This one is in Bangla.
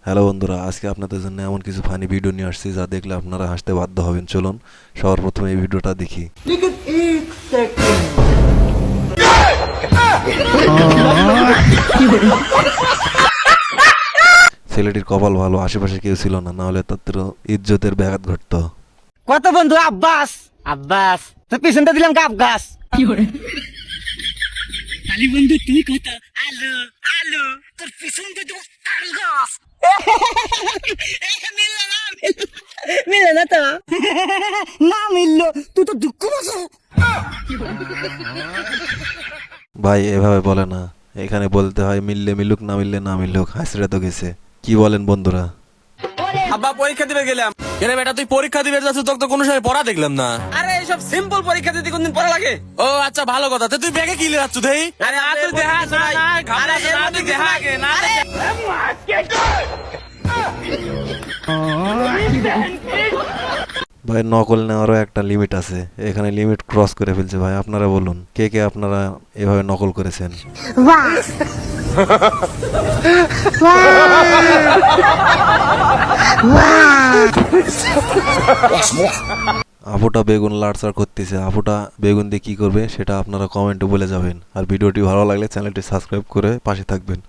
হ্যালো বন্ধুরা, আজকে আপনাদের জন্য এমন কিছু ফানি ভিডিও নিয়ে আসছি যা দেখলে আপনারা হাসতে বাধ্য হবেন। চলুন সবার প্রথমে এই ভিডিওটা দেখি। ছেলেটির কপাল ভালো, আশেপাশে কেউ ছিল না, নাহলে তাদের ইজ্জতের ব্যাঘাত ঘটতো। কত বন্ধু আব্বাস আব্বাস তোর পিছনটা দিলাম গাব গাছ খালি বন্ধু তুই কত আলু আলু তোর পিছনটা দেবো তাল গাছ মিললো না তো না মিললো তুই তো দুঃখ বসে ভাই এভাবে বলে না, এখানে বলতে হয় মিললে মিলুক, না মিললে না মিলুক। হাসিরা তো গেছে, কি বলেন বন্ধুরা? আব্বা পরীক্ষা দিবে গেলাম। কেন বেটা তুই পরীক্ষা দিবে যাচ্ছ, তোকে তো কোনো সময় পড়া দেখলাম না। আরে এইসব সিম্পল পরীক্ষা দিতে কোনদিন পড়া লাগে? ও আচ্ছা ভালো কথা। তুই ব্যাগে কি লিয়ে যাচ্ছ দেই? আরে তুই দেখা ভাই, ঘাবড়া না, তুই দেখা আগে না। ভাই নকল নেওয়ারও একটা লিমিট আছে, এখানে লিমিট ক্রস করে ফেলছে। ভাই আপনারা বলুন, কে কে আপনারা এভাবে নকল করেছেন? আপুটা বেগুন লাড়চাড় করতেছে, আপুটা বেগুন দিয়ে কি করবে সেটা আপনারা কমেন্টে বলে যাবেন। আর ভিডিওটি ভালো লাগলে চ্যানেলটি সাবস্ক্রাইব করে পাশে থাকবেন।